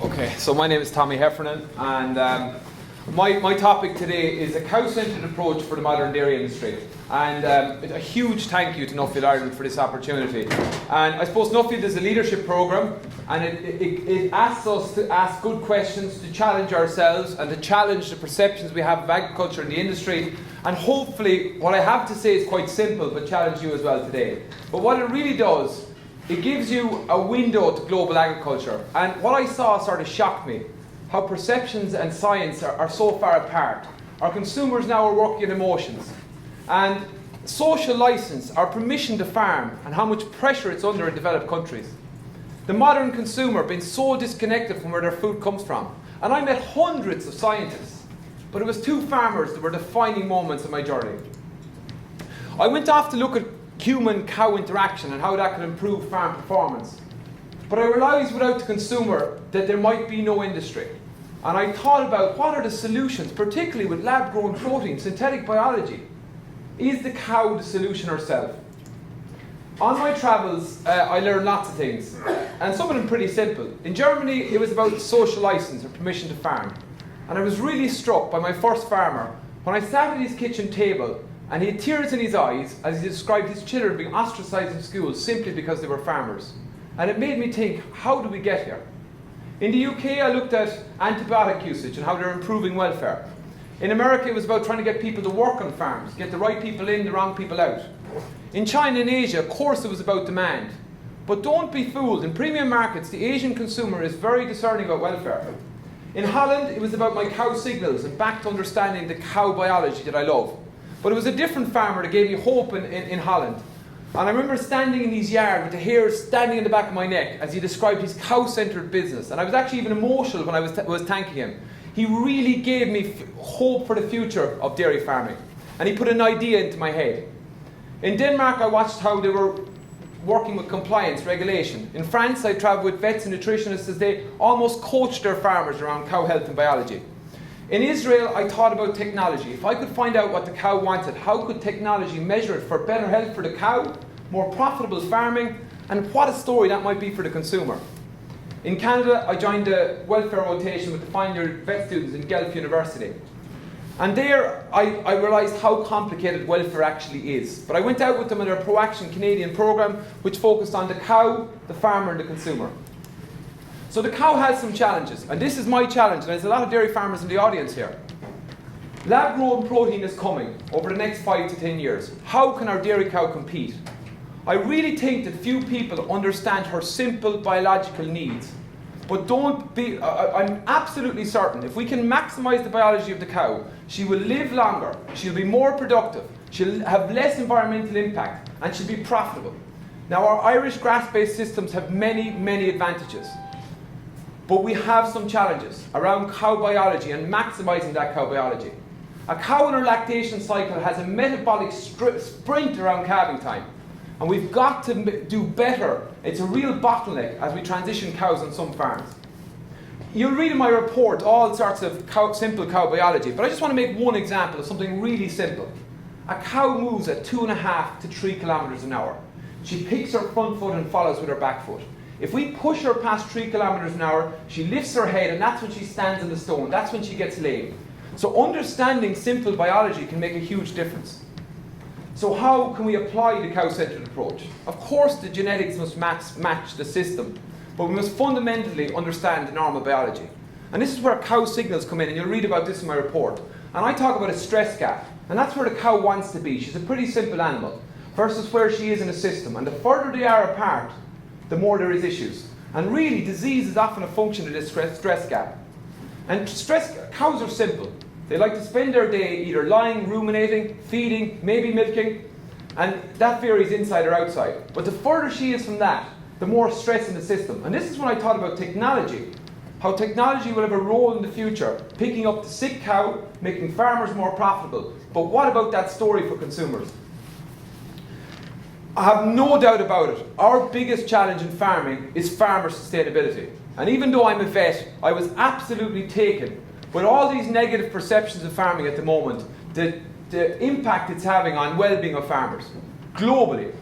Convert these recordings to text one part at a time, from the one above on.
Okay, so my name is Tommy Heffernan, and my topic today is a cow-centred approach for the modern dairy industry. And a huge thank you to Nuffield Ireland for this opportunity. And I suppose Nuffield is a leadership programme, and it asks us to ask good questions, to challenge ourselves, and to challenge the perceptions we have of agriculture in the industry. And hopefully, what I have to say is quite simple, but challenge you as well today. But what it really does, it gives you a window to global agriculture. And what I saw sort of shocked me, how perceptions and science are so far apart. Our consumers now are working in emotions. And social license, our permission to farm, and how much pressure it's under in developed countries. The modern consumer being so disconnected from where their food comes from. And I met hundreds of scientists, but it was two farmers that were defining moments in my journey. I went off to look at human-cow interaction and how that could improve farm performance. But I realised without the consumer that there might be no industry. And I thought about what are the solutions, particularly with lab-grown protein, synthetic biology. Is the cow the solution herself? On my travels, I learned lots of things, and some of them pretty simple. In Germany, it was about social licence or permission to farm. And I was really struck by my first farmer when I sat at his kitchen table and he had tears in his eyes as he described his children being ostracised in school simply because they were farmers. And it made me think, how do we get here? In the UK, I looked at antibiotic usage and how they're improving welfare. In America, it was about trying to get people to work on farms, get the right people in, the wrong people out. In China and Asia, of course, it was about demand. But don't be fooled. In premium markets, the Asian consumer is very discerning about welfare. In Holland, it was about my cow signals and back to understanding the cow biology that I love. But it was a different farmer that gave me hope in Holland. And I remember standing in his yard with the hair standing in the back of my neck as he described his cow-centred business. And I was actually even emotional when I was thanking him. He really gave me hope for the future of dairy farming. And he put an idea into my head. In Denmark, I watched how they were working with compliance, regulation. In France, I travelled with vets and nutritionists as they almost coached their farmers around cow health and biology. In Israel, I thought about technology. If I could find out what the cow wanted, how could technology measure it for better health for the cow, more profitable farming, and what a story that might be for the consumer. In Canada, I joined a welfare rotation with the final year vet students in Guelph University. And there, I realised how complicated welfare actually is. But I went out with them in their Pro-Action Canadian programme, which focused on the cow, the farmer, and the consumer. So the cow has some challenges, and this is my challenge, and there's a lot of dairy farmers in the audience here. Lab-grown protein is coming over the next 5 to 10 years. How can our dairy cow compete? I really think that few people understand her simple biological needs. But I'm absolutely certain, if we can maximise the biology of the cow, she will live longer, she'll be more productive, she'll have less environmental impact, and she'll be profitable. Now, our Irish grass-based systems have many, many advantages. But we have some challenges around cow biology and maximising that cow biology. A cow in her lactation cycle has a metabolic sprint around calving time. And we've got to do better. It's a real bottleneck as we transition cows on some farms. You'll read in my report all sorts of simple cow biology, but I just want to make one example of something really simple. A cow moves at 2.5 to 3 kilometres an hour. She picks her front foot and follows with her back foot. If we push her past 3 kilometres an hour, she lifts her head, and that's when she stands on the stone. That's when she gets laid. So understanding simple biology can make a huge difference. So how can we apply the cow-centred approach? Of course, the genetics must match the system, but we must fundamentally understand the normal biology. And this is where cow signals come in, and you'll read about this in my report. And I talk about a stress gap, and that's where the cow wants to be. She's a pretty simple animal, versus where she is in a system. And the further they are apart, the more there is issues. And really, disease is often a function of this stress gap. And cows are simple. They like to spend their day either lying, ruminating, feeding, maybe milking, and that varies inside or outside. But the further she is from that, the more stress in the system. And this is when I thought about technology, how technology will have a role in the future, picking up the sick cow, making farmers more profitable. But what about that story for consumers? I have no doubt about it. Our biggest challenge in farming is farmer sustainability. And even though I'm a vet, I was absolutely taken with all these negative perceptions of farming at the moment, the impact it's having on well-being of farmers globally.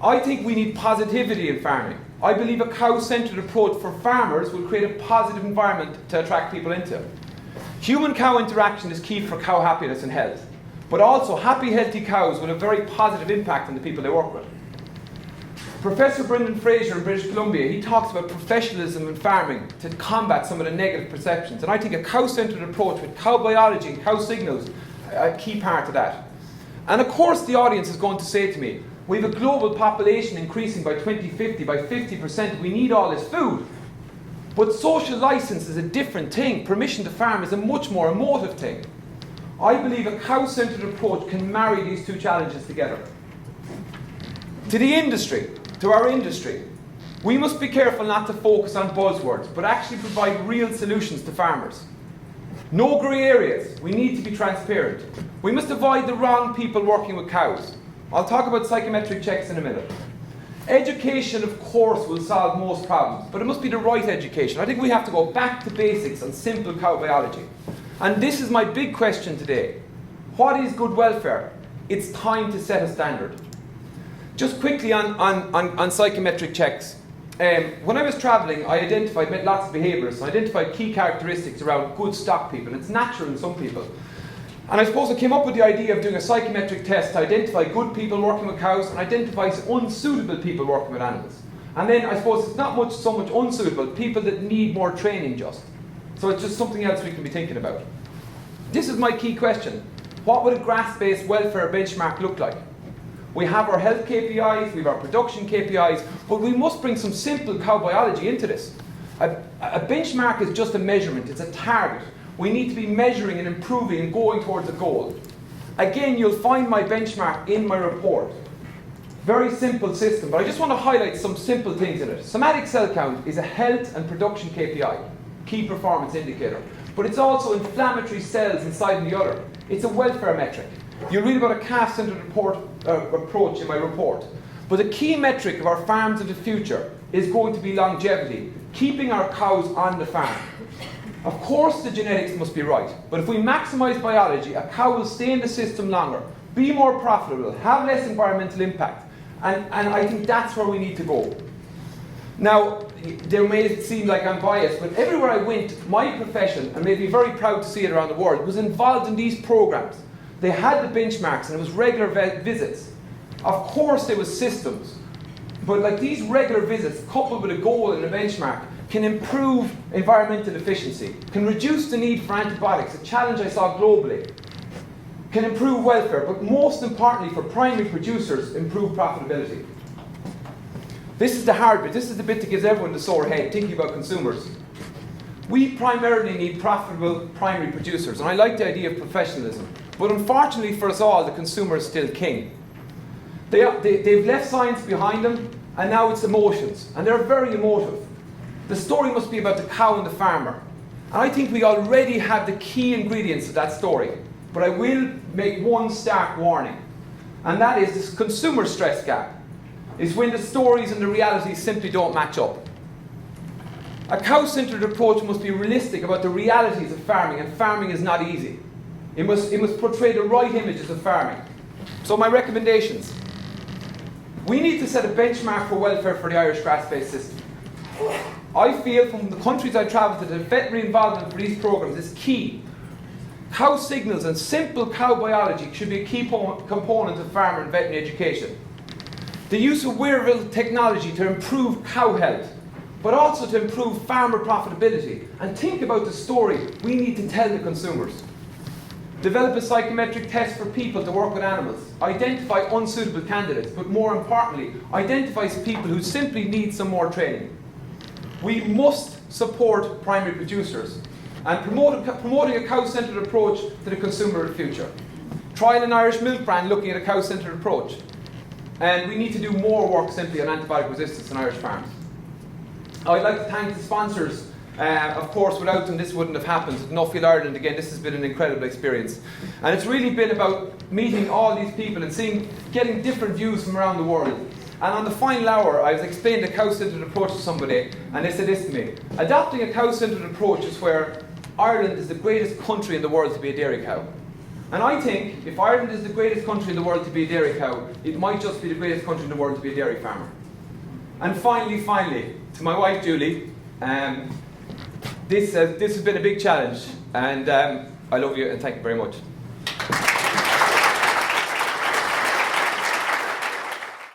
I think we need positivity in farming. I believe a cow-centred approach for farmers will create a positive environment to attract people into. Human-cow interaction is key for cow happiness and health, but also happy, healthy cows will have a very positive impact on the people they work with. Professor Brendan Fraser in British Columbia, he talks about professionalism in farming to combat some of the negative perceptions, and I think a cow-centred approach with cow biology and cow signals a key part of that. And of course the audience is going to say to me, we have a global population increasing by 2050 by 50%, we need all this food. But social licence is a different thing. Permission to farm is a much more emotive thing. I believe a cow-centred approach can marry these two challenges together. To the industry, to our industry, we must be careful not to focus on buzzwords, but actually provide real solutions to farmers. No grey areas. We need to be transparent. We must avoid the wrong people working with cows. I'll talk about psychometric checks in a minute. Education, of course, will solve most problems, but it must be the right education. I think we have to go back to basics on simple cow biology. And this is my big question today. What is good welfare? It's time to set a standard. Just quickly on psychometric checks. When I was travelling, I met lots of behaviourists, and identified key characteristics around good stock people. It's natural in some people. And I suppose I came up with the idea of doing a psychometric test to identify good people working with cows and identify unsuitable people working with animals. And then I suppose it's not so much unsuitable, people that need more training just. So it's just something else we can be thinking about. This is my key question. What would a grass-based welfare benchmark look like? We have our health KPIs, we have our production KPIs, but we must bring some simple cow biology into this. A benchmark is just a measurement, it's a target. We need to be measuring and improving and going towards a goal. Again, you'll find my benchmark in my report. Very simple system, but I just want to highlight some simple things in it. Somatic cell count is a health and production KPI, key performance indicator, but it's also inflammatory cells inside the udder. It's a welfare metric. You'll read about a calf-centred approach in my report. But the key metric of our farms of the future is going to be longevity, keeping our cows on the farm. Of course the genetics must be right, but if we maximise biology, a cow will stay in the system longer, be more profitable, have less environmental impact, and I think that's where we need to go. Now, there may seem like I'm biased, but everywhere I went, my profession, and made me very proud to see it around the world, was involved in these programs. They had the benchmarks and it was regular visits. Of course there was systems, but like these regular visits coupled with a goal and a benchmark can improve environmental efficiency, can reduce the need for antibiotics, a challenge I saw globally, can improve welfare, but most importantly for primary producers, improve profitability. This is the hard bit, this is the bit that gives everyone the sore head, thinking about consumers. We primarily need profitable primary producers, and I like the idea of professionalism, but unfortunately for us all, the consumer is still king. They've left science behind them, and now it's emotions, and they're very emotive. The story must be about the cow and the farmer. And I think we already have the key ingredients of that story. But I will make one stark warning. And that is this consumer stress gap. Is when the stories and the realities simply don't match up. A cow-centred approach must be realistic about the realities of farming, and farming is not easy. It must portray the right images of farming. So my recommendations. We need to set a benchmark for welfare for the Irish grass-based system. I feel from the countries I travel to, the veterinary involvement for these programs is key. Cow signals and simple cow biology should be a key component of farmer and veterinary education. The use of wearable technology to improve cow health, but also to improve farmer profitability. And think about the story we need to tell the consumers. Develop a psychometric test for people to work with animals. Identify unsuitable candidates, but more importantly, identify people who simply need some more training. We must support primary producers and promoting a cow-centred approach to the consumer of the future. Trial an Irish milk brand looking at a cow-centred approach. And we need to do more work simply on antibiotic resistance in Irish farms. I'd like to thank the sponsors. Of course, without them this wouldn't have happened. Nuffield Ireland, again, this has been an incredible experience. And it's really been about meeting all these people and getting different views from around the world. And on the final hour, I was explaining a cow-centred approach to somebody, and they said this to me. Adopting a cow-centred approach is where Ireland is the greatest country in the world to be a dairy cow. And I think if Ireland is the greatest country in the world to be a dairy cow, it might just be the greatest country in the world to be a dairy farmer. And finally, to my wife Julie, this has been a big challenge, and I love you and thank you very much.